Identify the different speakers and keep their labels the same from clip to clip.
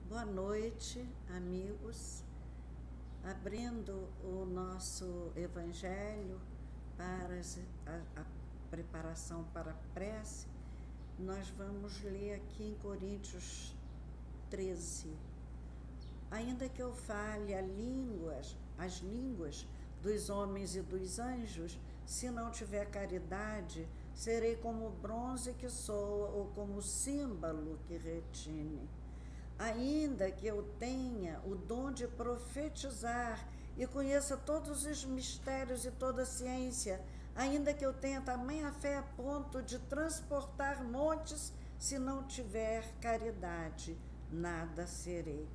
Speaker 1: Boa noite, amigos. Abrindo o nosso Evangelho para a preparação para a prece, nós vamos ler aqui em Coríntios 13. Ainda que eu fale as línguas dos homens e dos anjos, se não tiver caridade, serei como o bronze que soa ou como o símbolo que retine. Ainda que eu tenha o dom de profetizar e conheça todos os mistérios e toda a ciência, ainda que eu tenha tamanha fé a ponto de transportar montes, se não tiver caridade, nada serei.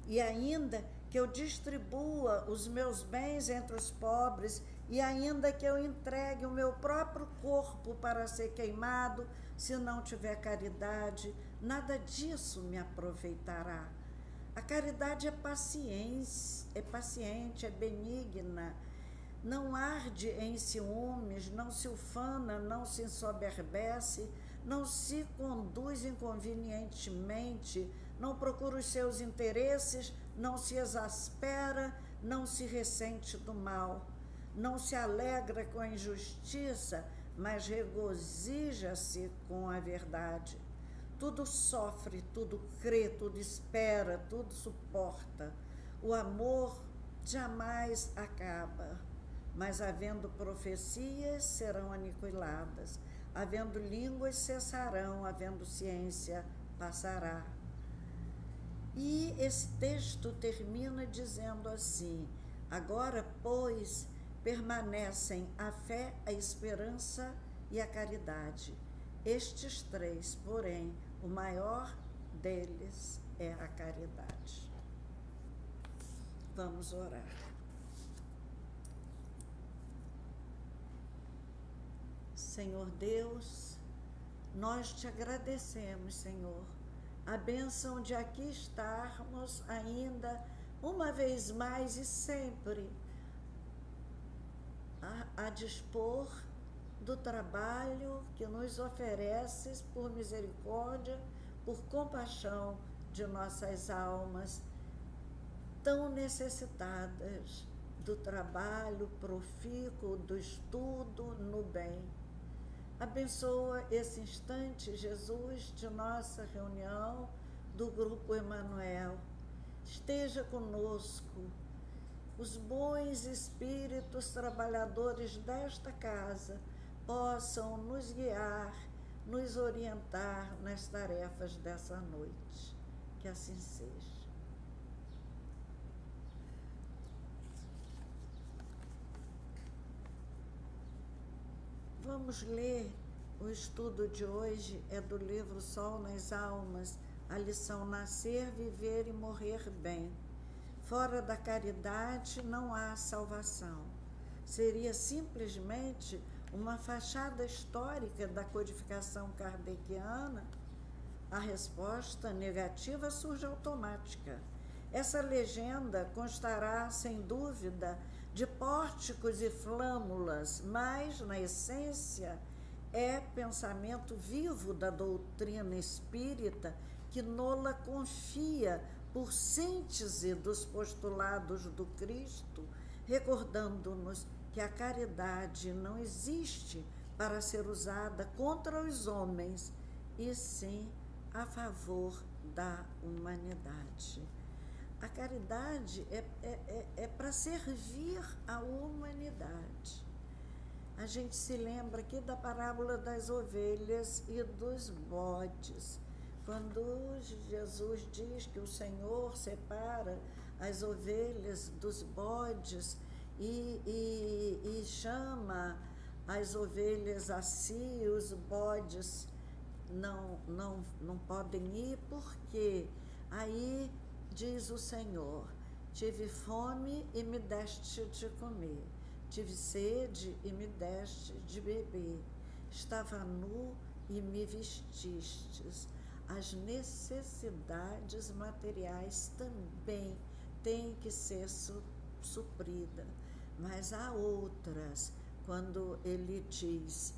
Speaker 1: E ainda que eu distribua os meus bens entre os pobres, e ainda que eu entregue o meu próprio corpo para ser queimado, se não tiver caridade, nada disso me aproveitará. A caridade é paciente, é benigna, não arde em ciúmes, não se ufana, não se ensoberbece, não se conduz inconvenientemente, não procura os seus interesses, não se exaspera, não se ressente do mal, não se alegra com a injustiça, mas regozija-se com a verdade. Tudo sofre, tudo crê, tudo espera, tudo suporta. O amor jamais acaba, mas havendo profecias, serão aniquiladas, havendo línguas, cessarão, havendo ciência, passará. E esse texto termina dizendo assim: agora, pois, permanecem a fé, a esperança e a caridade. Estes três, porém, o maior deles é a caridade. Vamos orar. Senhor Deus, nós te agradecemos, Senhor, a bênção de aqui estarmos ainda uma vez mais e sempre a dispor do trabalho que nos ofereces por misericórdia, por compaixão de nossas almas tão necessitadas do trabalho profícuo, do estudo no bem. Abençoa esse instante, Jesus, de nossa reunião do Grupo Emanuel. Esteja conosco. Os bons espíritos trabalhadores desta casa possam nos guiar, nos orientar nas tarefas dessa noite. Que assim seja. Vamos ler o estudo de hoje, é do livro Sol nas Almas, a lição Nascer, Viver e Morrer Bem. Fora da caridade não há salvação. Seria simplesmente uma fachada histórica da codificação kardeciana? A resposta negativa surge automática. Essa legenda constará, sem dúvida, de pórticos e flâmulas, mas, na essência, é pensamento vivo da doutrina espírita que nola confia por síntese dos postulados do Cristo, recordando-nos que a caridade não existe para ser usada contra os homens, e sim a favor da humanidade. A caridade é para servir a humanidade. A gente se lembra aqui da parábola das ovelhas e dos bodes, quando Jesus diz que o Senhor separa as ovelhas dos bodes e chama as ovelhas a si, os bodes não podem ir, porque aí diz o Senhor: tive fome e me deste de comer, tive sede e me deste de beber, estava nu e me vestistes. As necessidades materiais também têm que ser supridas, mas há outras, quando ele diz: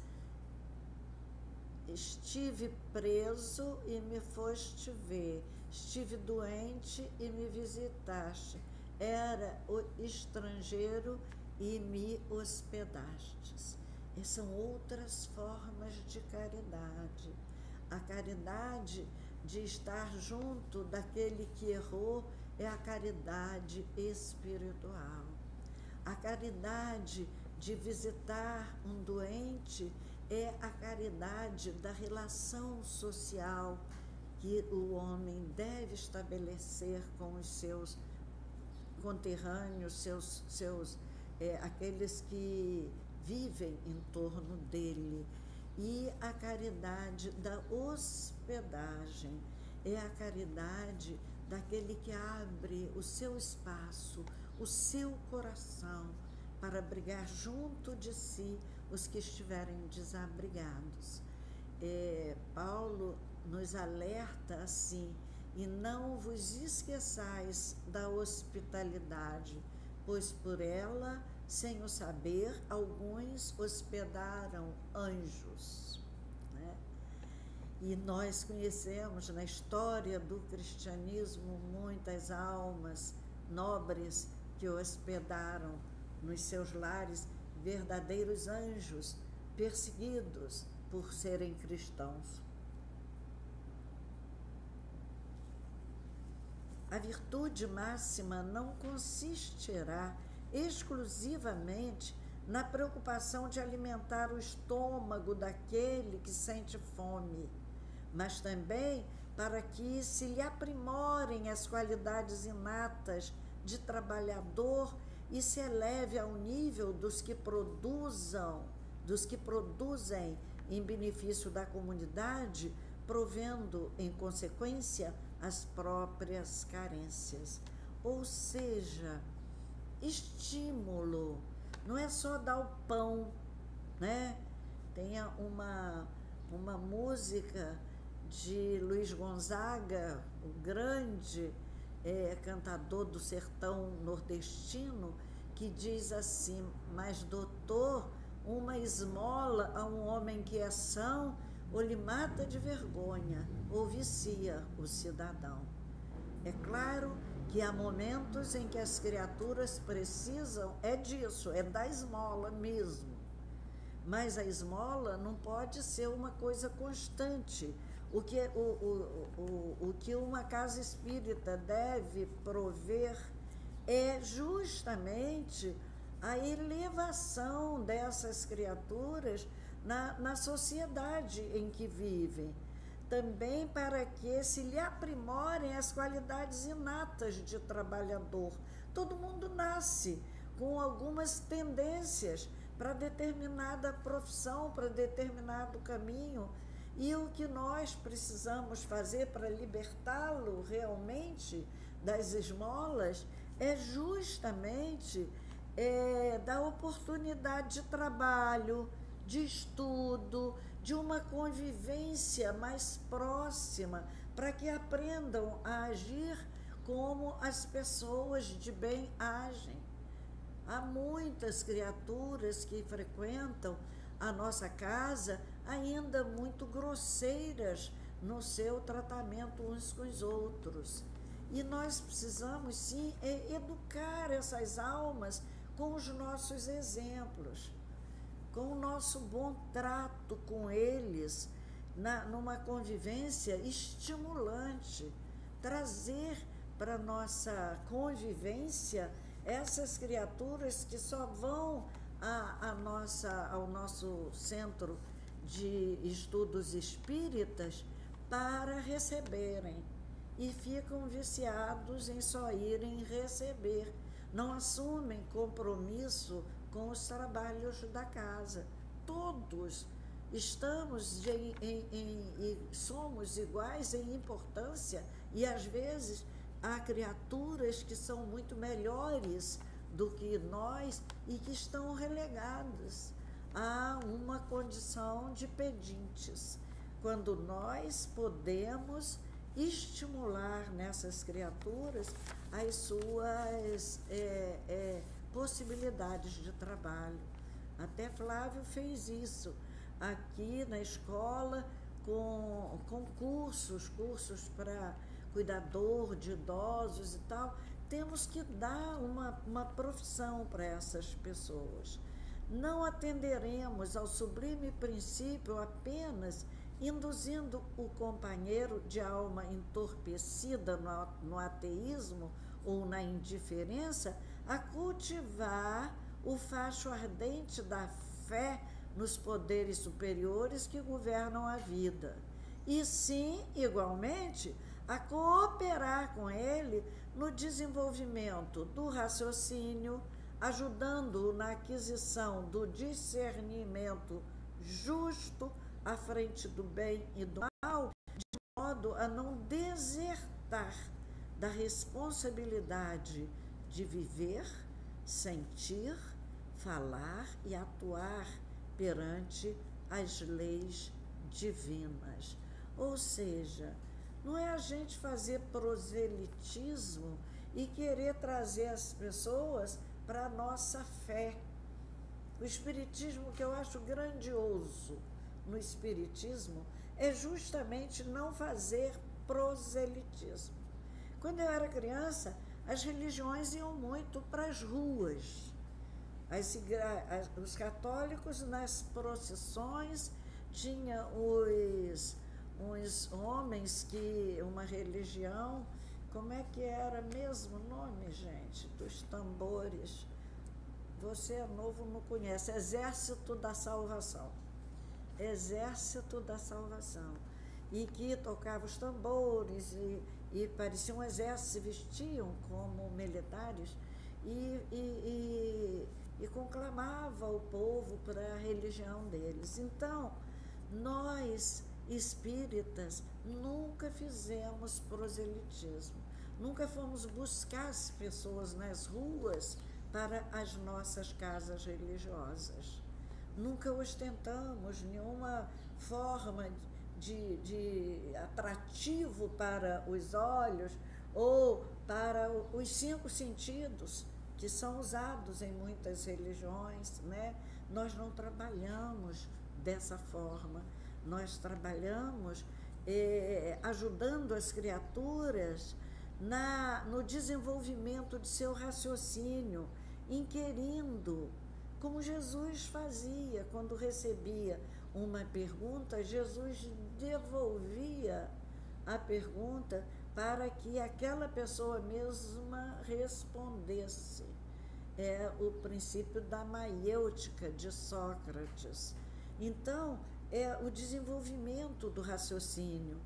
Speaker 1: estive preso e me foste ver, estive doente e me visitaste, era o estrangeiro e me hospedastes. E são outras formas de caridade. A caridade de estar junto daquele que errou é a caridade espiritual. A caridade de visitar um doente é a caridade da relação social que o homem deve estabelecer com os seus conterrâneos, aqueles que vivem em torno dele. E a caridade da hospedagem é a caridade daquele que abre o seu espaço, o seu coração, para abrigar junto de si os que estiverem desabrigados. Paulo nos alerta assim: e não vos esqueçais da hospitalidade, pois por ela, sem o saber, alguns hospedaram anjos. Né? E nós conhecemos na história do cristianismo muitas almas nobres que hospedaram nos seus lares verdadeiros anjos, perseguidos por serem cristãos. A virtude máxima não consistirá exclusivamente na preocupação de alimentar o estômago daquele que sente fome, mas também para que se lhe aprimorem as qualidades inatas de trabalhador e se eleve ao nível dos que produzem em benefício da comunidade, provendo, em consequência, as próprias carências. Ou seja, estímulo, não é só dar o pão, né? Tem uma música de Luiz Gonzaga, o grande cantador do sertão nordestino, que diz assim: mas doutor, uma esmola a um homem que é são, ou lhe mata de vergonha, ou vicia o cidadão. É claro que há momentos em que as criaturas precisam disso, da esmola mesmo. Mas a esmola não pode ser uma coisa constante. O que uma casa espírita deve prover é justamente a elevação dessas criaturas na sociedade em que vivem, também para que se lhe aprimorem as qualidades inatas de trabalhador. Todo mundo nasce com algumas tendências para determinada profissão, para determinado caminho, e o que nós precisamos fazer para libertá-lo realmente das esmolas é justamente dar oportunidade de trabalho, de estudo, de uma convivência mais próxima, para que aprendam a agir como as pessoas de bem agem. Há muitas criaturas que frequentam a nossa casa ainda muito grosseiras no seu tratamento uns com os outros. E nós precisamos, sim, educar essas almas com os nossos exemplos, com o nosso bom trato com eles, numa convivência estimulante, trazer para a nossa convivência essas criaturas que só vão ao nosso centro de estudos espíritas para receberem, e ficam viciados em só irem receber, não assumem compromisso com os trabalhos da casa. Todos estamos somos iguais em importância, e às vezes há criaturas que são muito melhores do que nós e que estão relegadas a uma condição de pedintes, quando nós podemos estimular nessas criaturas as suas possibilidades de trabalho. Até Flávio fez isso. Aqui na escola com cursos para cuidador de idosos e tal. Temos que dar uma profissão para essas pessoas. Não atenderemos ao sublime princípio apenas induzindo o companheiro de alma entorpecida no ateísmo ou na indiferença a cultivar o facho ardente da fé nos poderes superiores que governam a vida, e sim, igualmente, a cooperar com ele no desenvolvimento do raciocínio, ajudando-o na aquisição do discernimento justo à frente do bem e do mal, de modo a não desertar da responsabilidade de viver, sentir, falar e atuar perante as leis divinas. Ou seja, não é a gente fazer proselitismo e querer trazer as pessoas para a nossa fé. O espiritismo, que eu acho grandioso no espiritismo, é justamente não fazer proselitismo. Quando eu era criança, as religiões iam muito para as ruas. Os católicos, nas procissões, tinha uns homens que, uma religião, como é que era mesmo o nome, gente, dos tambores? Você é novo, não conhece. Exército da Salvação. Exército da Salvação. E que tocava os tambores e parecia um exército, se vestiam como militares e conclamava o povo para a religião deles. Então, nós espíritas nunca fizemos proselitismo, nunca fomos buscar as pessoas nas ruas para as nossas casas religiosas, nunca ostentamos nenhuma forma de atrativo para os olhos ou para os 5 sentidos que são usados em muitas religiões, né? Nós não trabalhamos dessa forma. Nós trabalhamos ajudando as criaturas no desenvolvimento de seu raciocínio, inquirindo, como Jesus fazia quando recebia uma pergunta. Jesus devolvia a pergunta para que aquela pessoa mesma respondesse. É o princípio da maiêutica de Sócrates. Então, é o desenvolvimento do raciocínio,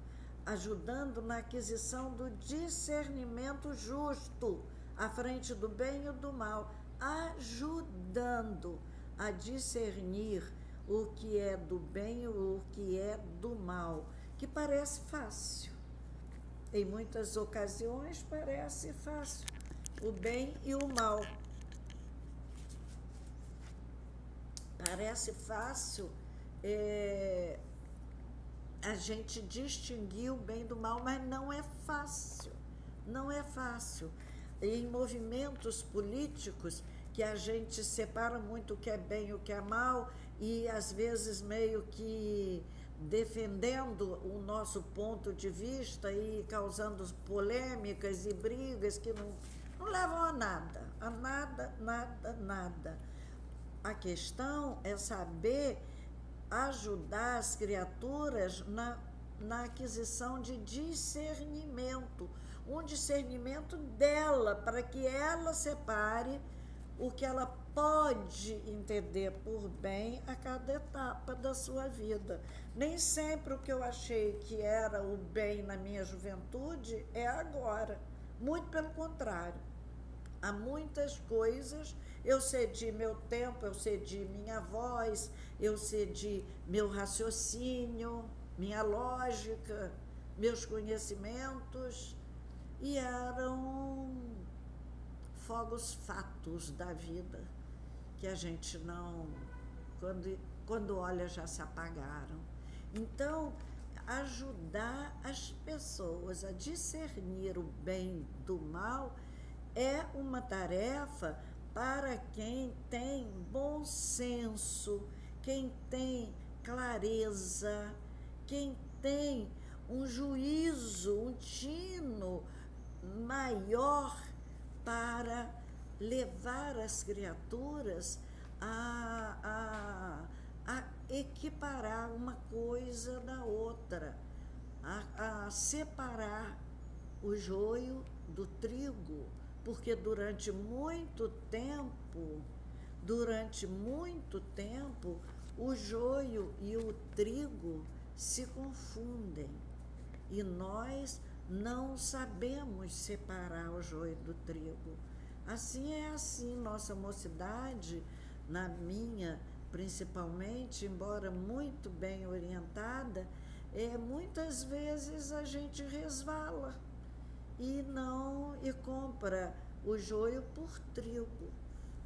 Speaker 1: ajudando na aquisição do discernimento justo à frente do bem e do mal, ajudando a discernir o que é do bem e o que é do mal, que parece fácil. Em muitas ocasiões parece fácil, o bem e o mal. Parece fácil a gente distinguir o bem do mal, mas não é fácil, não é fácil. Em movimentos políticos que a gente separa muito o que é bem e o que é mal, e às vezes meio que defendendo o nosso ponto de vista e causando polêmicas e brigas que não levam a nada, nada. A questão é saber ajudar as criaturas na aquisição de discernimento, um discernimento dela, para que ela separe o que ela pode entender por bem a cada etapa da sua vida. Nem sempre o que eu achei que era o bem na minha juventude é agora, muito pelo contrário. Há muitas coisas, eu cedi meu tempo, eu cedi minha voz, eu cedi meu raciocínio, minha lógica, meus conhecimentos, e eram fogos fatos da vida, que a gente não, quando olha, já se apagaram. Então, ajudar as pessoas a discernir o bem do mal é uma tarefa para quem tem bom senso, quem tem clareza, quem tem um juízo, um tino maior para levar as criaturas a equiparar uma coisa da outra, a separar o joio do trigo, porque durante muito tempo, o joio e o trigo se confundem e nós não sabemos separar o joio do trigo. Assim, nossa mocidade, na minha principalmente, embora muito bem orientada, muitas vezes a gente resvala e compra o joio por trigo.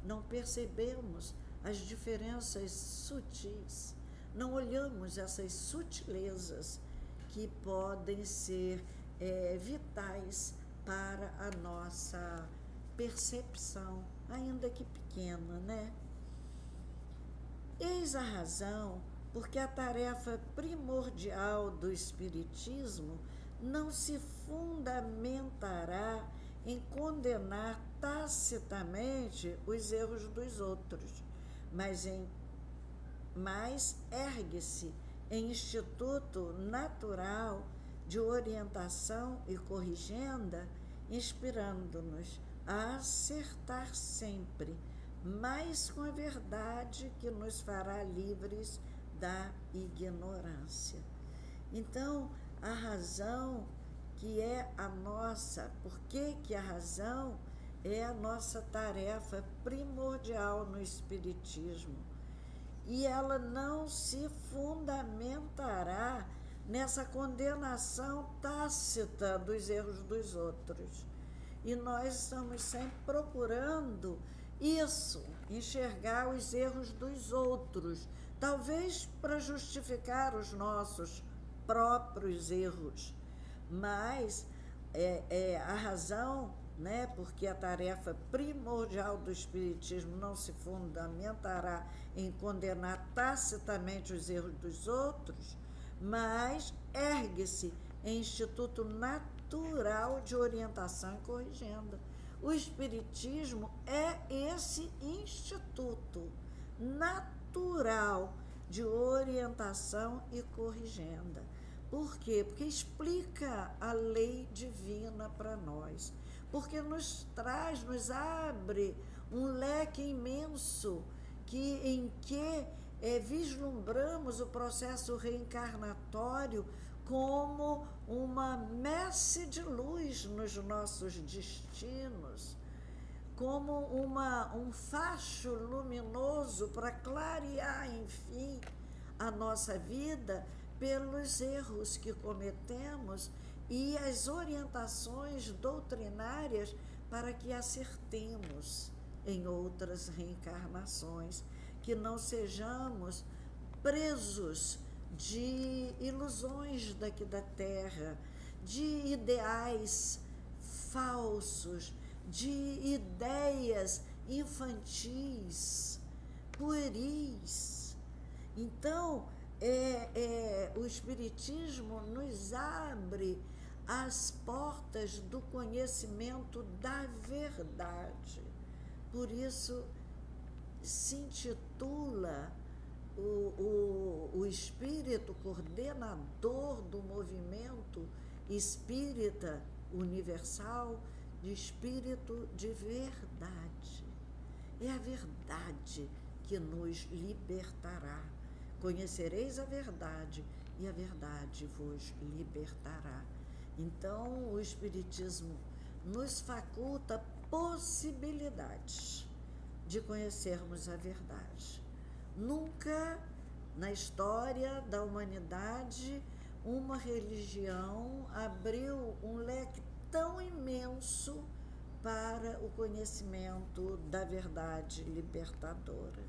Speaker 1: Não percebemos as diferenças sutis, não olhamos essas sutilezas que podem ser vitais para a nossa percepção, ainda que pequena, né? Eis a razão porque a tarefa primordial do Espiritismo não se fundamentará em condenar tacitamente os erros dos outros, mas ergue-se em instituto natural de orientação e corrigenda, inspirando-nos a acertar sempre, mais com a verdade que nos fará livres da ignorância. Então, a razão que é a nossa, por que a razão é a nossa tarefa primordial no Espiritismo? E ela não se fundamentará nessa condenação tácita dos erros dos outros. E nós estamos sempre procurando isso, enxergar os erros dos outros, talvez para justificar os nossos próprios erros, mas a razão, né, porque a tarefa primordial do Espiritismo não se fundamentará em condenar tacitamente os erros dos outros, mas ergue-se em instituto natural de orientação e corrigenda. O Espiritismo é esse instituto natural de orientação e corrigenda. Por quê? Porque explica a lei divina para nós, porque nos abre um leque imenso em que vislumbramos o processo reencarnatório como uma messe de luz nos nossos destinos, como um facho luminoso para clarear, enfim, a nossa vida pelos erros que cometemos e as orientações doutrinárias para que acertemos em outras reencarnações, que não sejamos presos de ilusões daqui da Terra, de ideais falsos, de ideias infantis, pueris. Então, o Espiritismo nos abre as portas do conhecimento da verdade. Por isso se intitula o espírito coordenador do movimento espírita universal de espírito de verdade. É a verdade que nos libertará. Conhecereis a verdade e a verdade vos libertará. Então, o Espiritismo nos faculta possibilidades de conhecermos a verdade. Nunca na história da humanidade uma religião abriu um leque tão imenso para o conhecimento da verdade libertadora.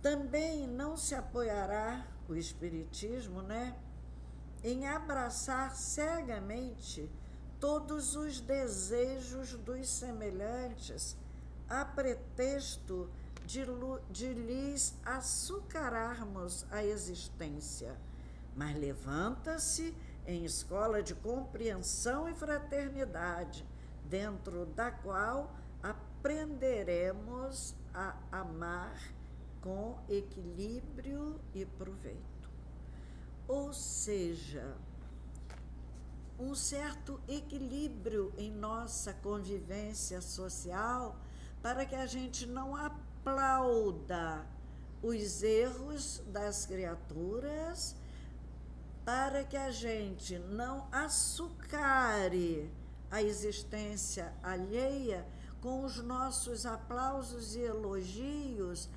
Speaker 1: Também não se apoiará o Espiritismo, em abraçar cegamente todos os desejos dos semelhantes a pretexto de lhes açucararmos a existência, mas levanta-se em escola de compreensão e fraternidade, dentro da qual aprenderemos a amar com equilíbrio e proveito. Ou seja, um certo equilíbrio em nossa convivência social, para que a gente não aplauda os erros das criaturas, para que a gente não açucare a existência alheia com os nossos aplausos e elogios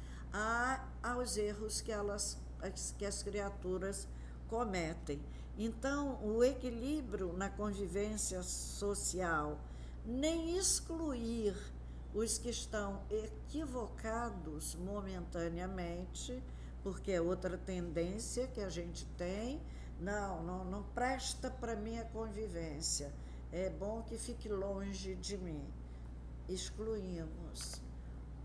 Speaker 1: aos erros que as criaturas cometem. Então, o equilíbrio na convivência social, nem excluir os que estão equivocados momentaneamente, porque é outra tendência que a gente tem. Não presta para mim a convivência, é bom que fique longe de mim. Excluímos.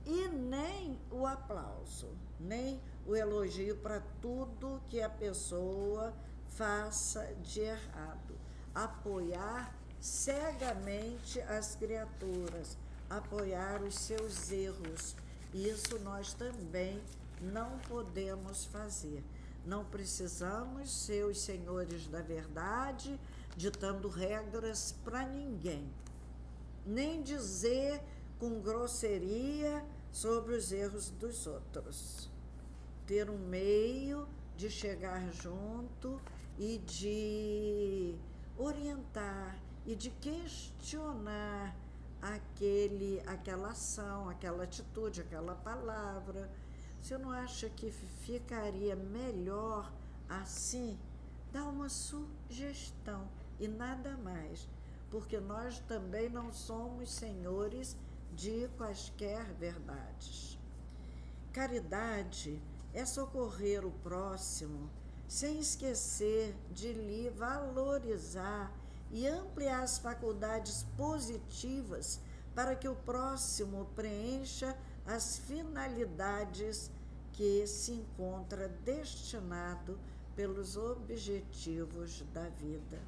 Speaker 1: E nem o aplauso, nem o elogio para tudo que a pessoa faça de errado. Apoiar cegamente as criaturas, apoiar os seus erros. Isso nós também não podemos fazer. Não precisamos ser os senhores da verdade, ditando regras para ninguém, nem dizer com grosseria sobre os erros dos outros. Ter um meio de chegar junto e de orientar e de questionar aquela ação, aquela atitude, aquela palavra. Você não acha que ficaria melhor assim? Dá uma sugestão e nada mais, porque nós também não somos senhores de quaisquer verdades. Caridade é socorrer o próximo sem esquecer de lhe valorizar e ampliar as faculdades positivas para que o próximo preencha as finalidades que se encontra destinado pelos objetivos da vida.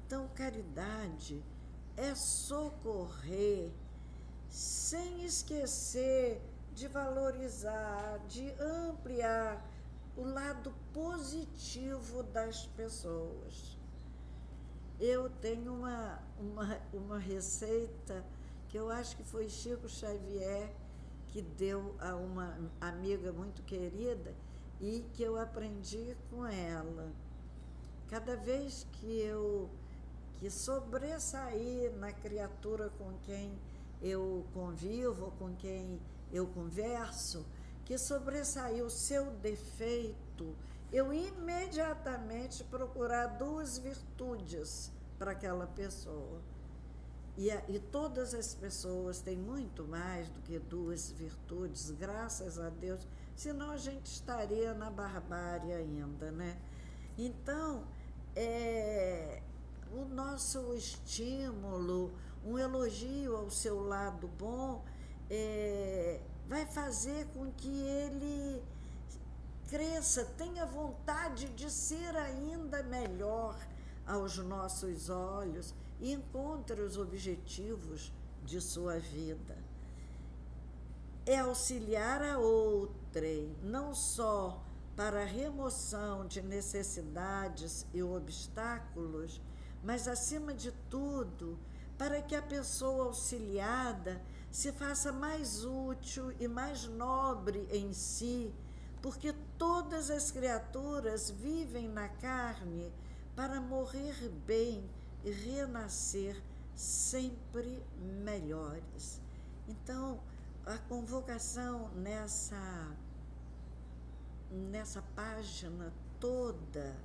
Speaker 1: Então, caridade é socorrer sem esquecer de valorizar, de ampliar o lado positivo das pessoas. Eu tenho uma receita que eu acho que foi Chico Xavier que deu a uma amiga muito querida e que eu aprendi com ela. Cada vez que sobressair na criatura com quem eu convivo, com quem eu converso, que sobressair o seu defeito, eu imediatamente procurar 2 virtudes para aquela pessoa. E todas as pessoas têm muito mais do que 2 virtudes, graças a Deus, senão a gente estaria na barbárie ainda, né? Então, o nosso estímulo, um elogio ao seu lado bom, vai fazer com que ele cresça, tenha vontade de ser ainda melhor aos nossos olhos e encontre os objetivos de sua vida. É auxiliar a outrem, não só para a remoção de necessidades e obstáculos, mas, acima de tudo, para que a pessoa auxiliada se faça mais útil e mais nobre em si, porque todas as criaturas vivem na carne para morrer bem e renascer sempre melhores. Então, a convocação nessa página toda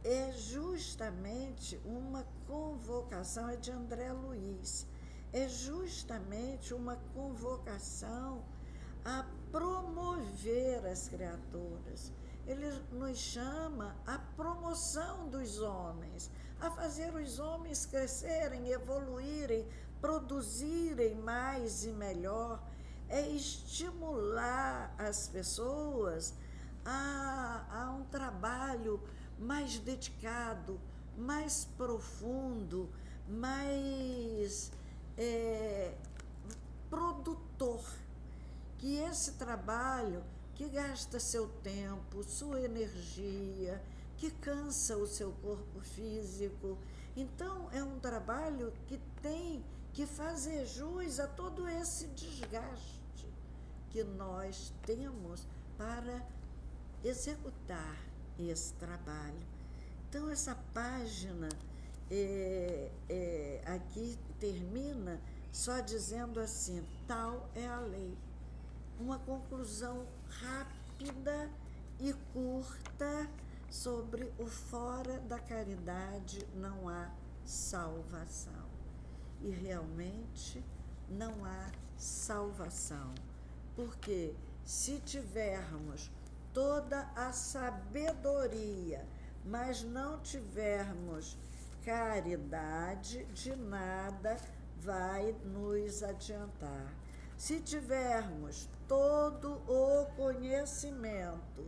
Speaker 1: é justamente uma convocação, é de André Luiz, é justamente uma convocação a promover as criaturas. Ele nos chama à promoção dos homens, a fazer os homens crescerem, evoluírem, produzirem mais e melhor, é estimular as pessoas há um trabalho mais dedicado, mais profundo, mais produtor, que esse trabalho que gasta seu tempo, sua energia, que cansa o seu corpo físico. Então, é um trabalho que tem que fazer jus a todo esse desgaste que nós temos para executar esse trabalho. Então, essa página aqui termina só dizendo assim: tal é a lei. Uma conclusão rápida e curta sobre o fora da caridade não há salvação. E realmente não há salvação, porque se tivermos toda a sabedoria, mas não tivermos caridade, de nada vai nos adiantar. Se tivermos todo o conhecimento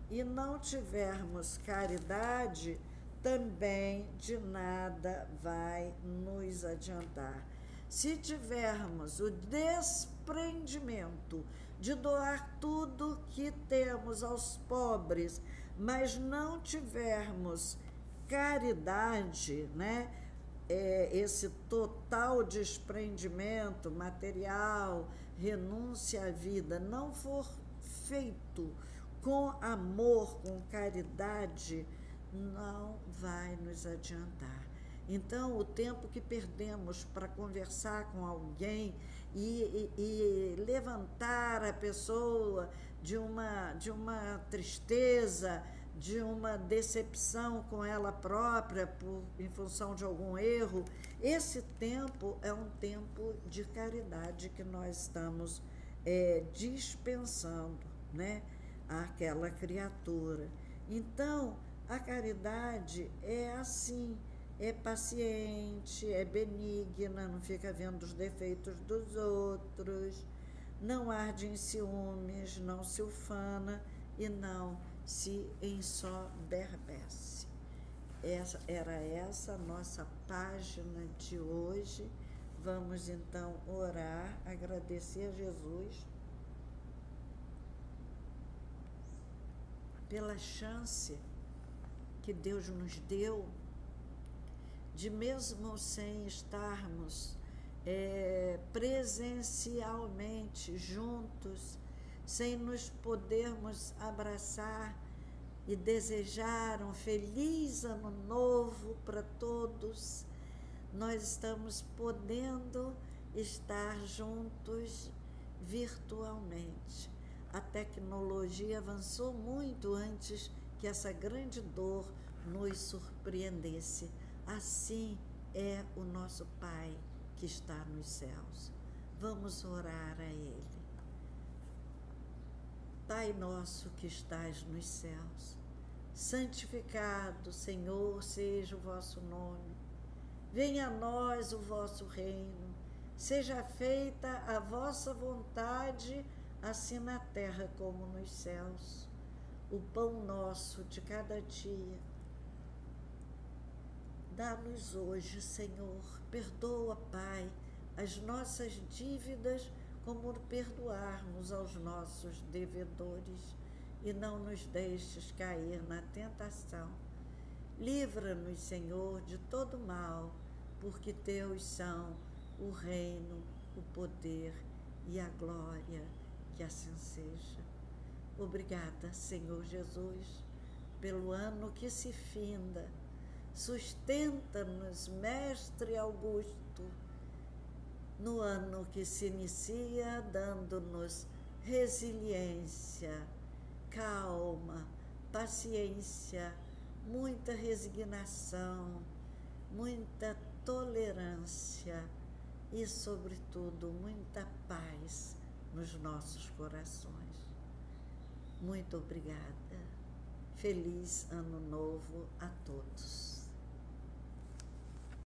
Speaker 1: e não tivermos caridade, também de nada vai nos adiantar. Se tivermos o desprendimento de doar tudo que temos aos pobres, mas não tivermos caridade, né? Esse total desprendimento material, renúncia à vida, não for feito com amor, com caridade, não vai nos adiantar. Então, o tempo que perdemos para conversar com alguém e levantar a pessoa de uma tristeza, de uma decepção com ela própria em função de algum erro, esse tempo é um tempo de caridade que nós estamos dispensando, né, àquela criatura. Então, a caridade é assim, é paciente, é benigna, não fica vendo os defeitos dos outros, não arde em ciúmes, não se ufana e não se ensoberbece. Era essa a nossa página de hoje. Vamos então orar, agradecer a Jesus pela chance que Deus nos deu de, mesmo sem estarmos presencialmente juntos, sem nos podermos abraçar e desejar um feliz ano novo para todos, nós estamos podendo estar juntos virtualmente. A tecnologia avançou muito antes que essa grande dor nos surpreendesse. Assim é o nosso Pai que está nos céus. Vamos orar a Ele. Pai nosso que estás nos céus, santificado, Senhor, seja o vosso nome. Venha a nós o vosso reino. Seja feita a vossa vontade, assim na terra como nos céus. O pão nosso de cada dia dá-nos hoje, Senhor. Perdoa, Pai, as nossas dívidas, como perdoarmos aos nossos devedores, e não nos deixes cair na tentação. Livra-nos, Senhor, de todo mal, porque teus são o reino, o poder e a glória, que assim seja. Obrigada, Senhor Jesus, pelo ano que se finda. Sustenta-nos, Mestre Augusto, no ano que se inicia, dando-nos resiliência, calma, paciência, muita resignação, muita tolerância e, sobretudo, muita paz nos nossos corações. Muito obrigada. Feliz Ano Novo a todos.